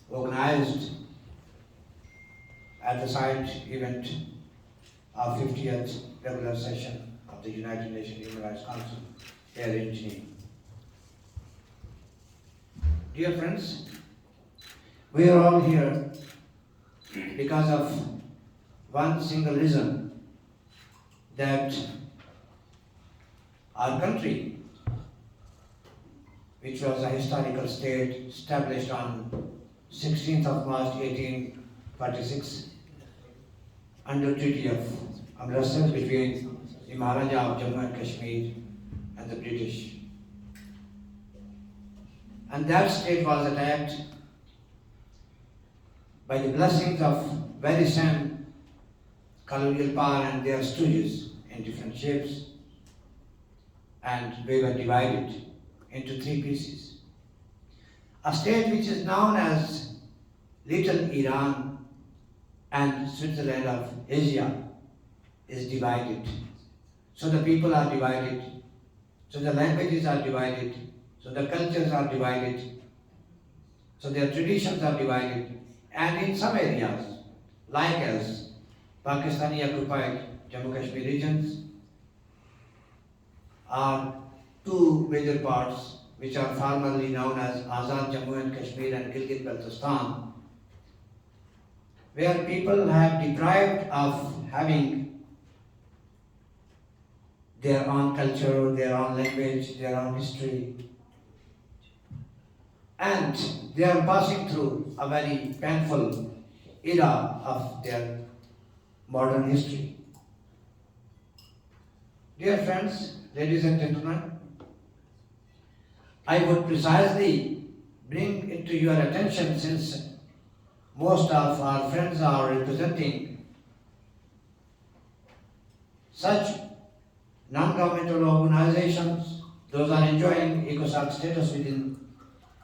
organized at the side event of 50th regular session of the United Nations Human Rights Council here in Geneva. Dear friends, we are all here because of one single reason, that our country, which was a historical state established on 16th of March 1846 under Treaty of Amritsar between the Maharaja of Jammu and Kashmir and the British. And that state was attacked by the blessings of very same colonial power and their stooges in different shapes, and we were divided into three pieces. A state which is known as Little Iran and Switzerland of Asia is divided. So the people are divided, so the languages are divided, so the cultures are divided, so their traditions are divided, and in some areas, like as Pakistani occupied Jammu Kashmir regions, are two major parts which are formerly known as Azad Jammu and Kashmir and Gilgit-Baltistan, where people have deprived of having their own culture, their own language, their own history, and they are passing through a very painful era of their modern history. Dear friends, ladies and gentlemen, I would precisely bring it to your attention, since most of our friends are representing such non-governmental organizations, those are enjoying ECOSOC status within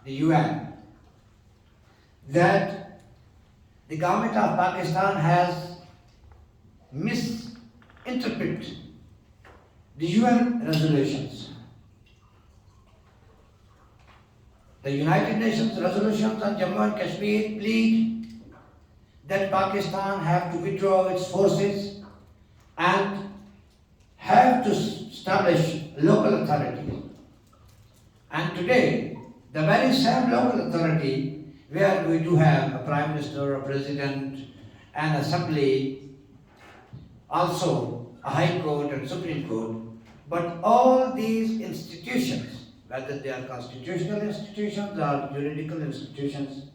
the UN, that the government of Pakistan has misinterpreted the UN resolutions. The United Nations resolutions on Jammu and Kashmir plead that Pakistan have to withdraw its forces and have to establish local authority. And today, the very same local authority, where we do have a Prime Minister, a President, an Assembly, also a High Court and Supreme Court, but all these institutions, whether they are constitutional institutions or juridical institutions,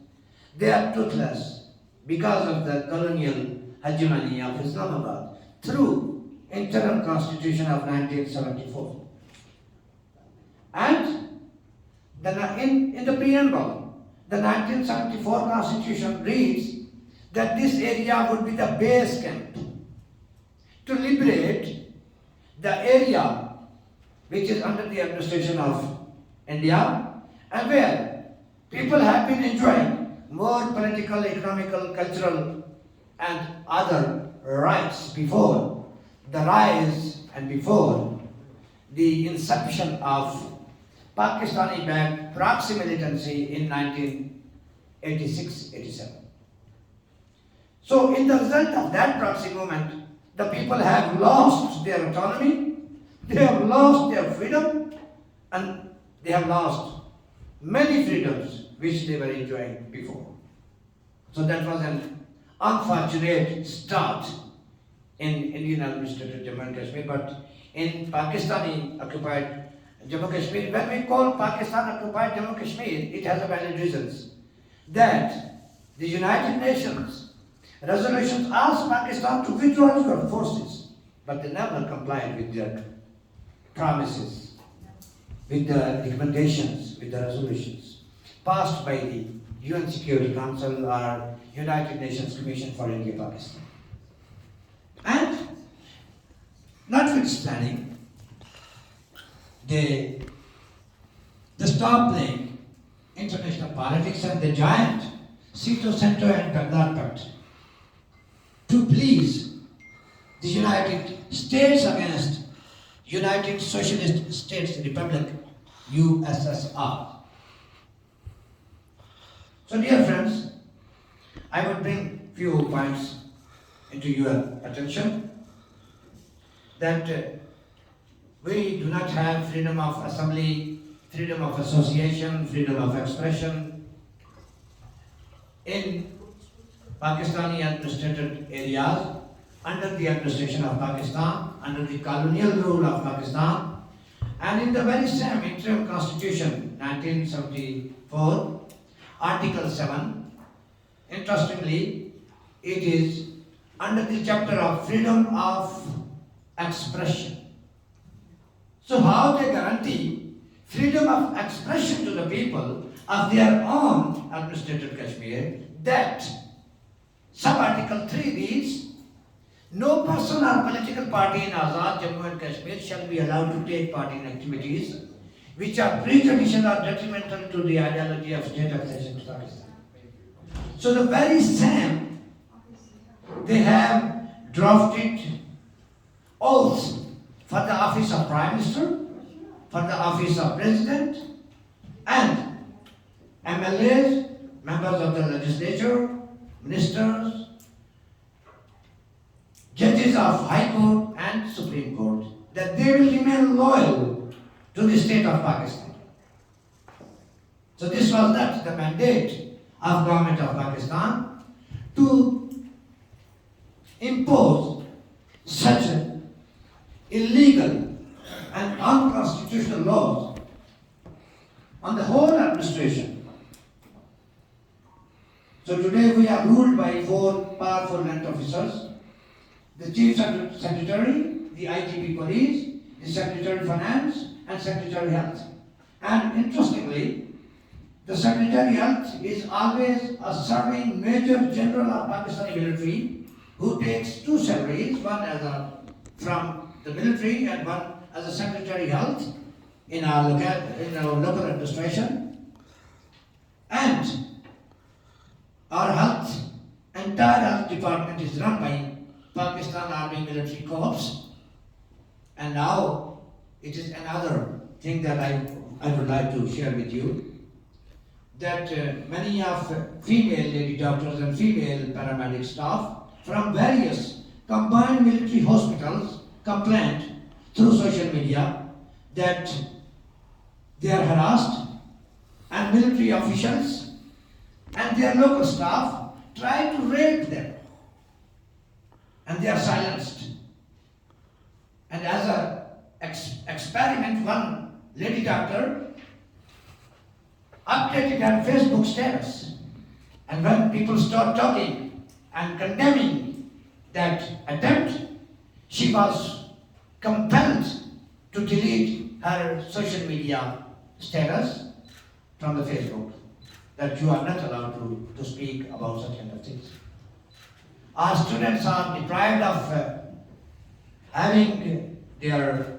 they are toothless because of the colonial hegemony of Islamabad through interim constitution of 1974. And in the preamble, the 1974 constitution reads that this area would be the base camp to liberate the area which is under the administration of India, and where people have been enjoying more political, economical, cultural, and other rights before the rise and before the inception of Pakistani-backed proxy militancy in 1986-87. So in the result of that proxy movement, the people have lost their autonomy, they have lost their freedom, and they have lost many freedoms which they were enjoying before. So that was an unfortunate start in Indian administrated Jammu and Kashmir, but in Pakistani occupied Jammu Kashmir, when we call Pakistan occupied Jammu Kashmir, it has a valid reasons that the United Nations resolutions asked Pakistan to withdraw its forces, but they never complied with their promises, with the recommendations, with the resolutions passed by the UN Security Council or United Nations Commission for India-Pakistan. And notwithstanding, they stop playing international politics and the giant Sito, Cento and Baghdad Pact to please the United States against United Socialist States Republic, USSR. So dear friends, I would bring few points into your attention that we do not have freedom of assembly, freedom of association, freedom of expression in Pakistani administrated areas under the administration of Pakistan, under the colonial rule of Pakistan, and in the very same interim constitution 1974, Article 7, interestingly, it is under the chapter of freedom of expression. So how they guarantee freedom of expression to the people of their own administrated Kashmir, that sub-article 3 reads, no person or political party in Azad Jammu and Kashmir shall be allowed to take part in activities which are prejudicial or detrimental to the ideology of state accession to Pakistan. So the very same, they have drafted oaths for the office of Prime Minister, for the office of President, and MLAs, members of the legislature, ministers, judges of High Court and Supreme Court, that they will remain loyal to the state of Pakistan. So this was not the mandate of government of Pakistan to impose such illegal and unconstitutional laws on the whole administration. So today we are ruled by 4 powerful land officers: the Chief Secretary, the IGP Police, the Secretary of Finance, and Secretary of Health. And interestingly, the Secretary of Health is always a serving Major General of Pakistani military who takes 2 salaries, one from the military and one as a Secretary of Health in our local administration. And our entire health department is run by Pakistan Army Military Corps. And now it is another thing that I would like to share with you, that many of female lady doctors and female paramedic staff from various combined military hospitals complained through social media that they are harassed, and military officials and their local staff try to rape them, and they are silenced. And as an experiment, one lady doctor updated her Facebook status, and when people start talking and condemning that attempt, she was compelled to delete her social media status from the Facebook, that you are not allowed to speak about such kind of things. Our students are deprived of having their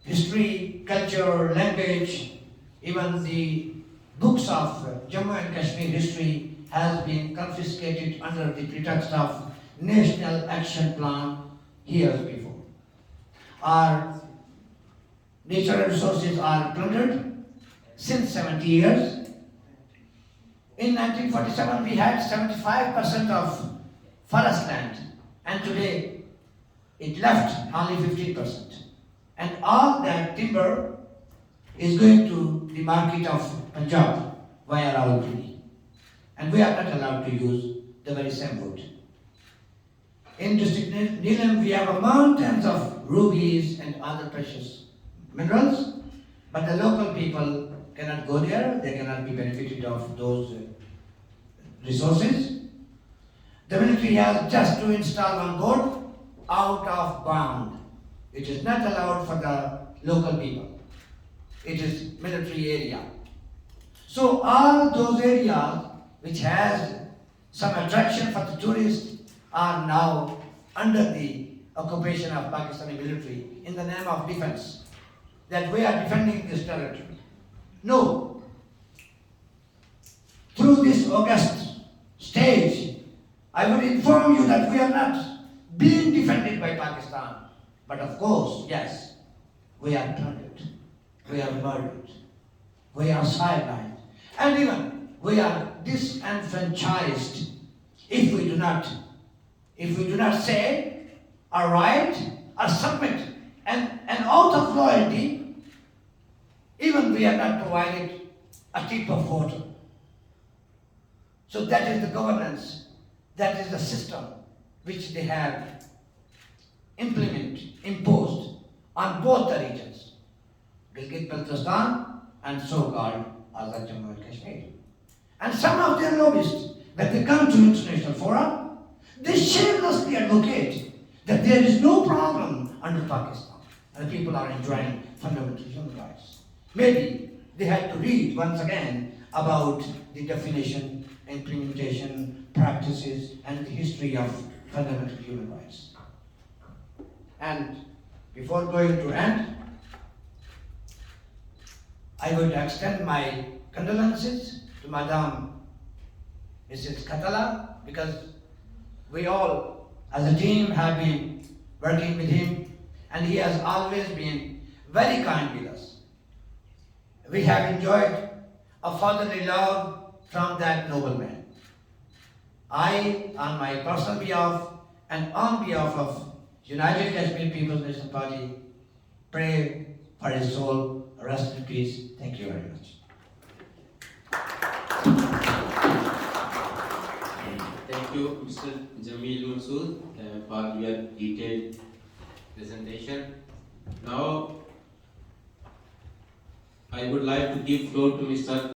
history, culture, language. Even the books of Jammu and Kashmir history has been confiscated under the pretext of National Action Plan years before. Our natural resources are plundered since 70 years. In 1947, we had 75% of forest land, and today it left only 15%. And all that timber is going to the market of Punjab via Rawalpindi. And we are not allowed to use the very same wood. In district Neelam, we have mountains of rubies and other precious minerals, but the local people cannot go there, they cannot be benefited of those resources. The military has just to install one board out of bound. It is not allowed for the local people. It is military area. So all those areas which has some attraction for the tourists are now under the occupation of Pakistani military in the name of defense, that we are defending this territory. No. Through this august stage, I would inform you that we are not being defended by Pakistan. But of course, yes, we are plundered, we are murdered, we are sidelined. And even we are disenfranchised if we do not say or write or submit, and out of loyalty, even we are not provided a tip of water. So that is the governance, that is the system which they have imposed on both the regions, Gilgit-Baltistan and so-called Azad Jammu and Kashmir. And some of their lobbyists, when they come to international fora, they shamelessly advocate that there is no problem under Pakistan and people are enjoying fundamental human rights. Maybe they had to read once again about the definition, implementation, practices, and the history of fundamental human rights. And before going to end, I would extend my condolences to Madam Mrs. Katala, because we all as a team have been working with him, and he has always been very kind with us. We have enjoyed a fatherly love from that noble man. I, on my personal behalf and on behalf of United Kashmir People's National Party, pray for his soul. Rest in peace. Thank you very much. Thank you, Mr. Jamil Maqsood, for your detailed presentation. Now, I would like to give floor to Mr.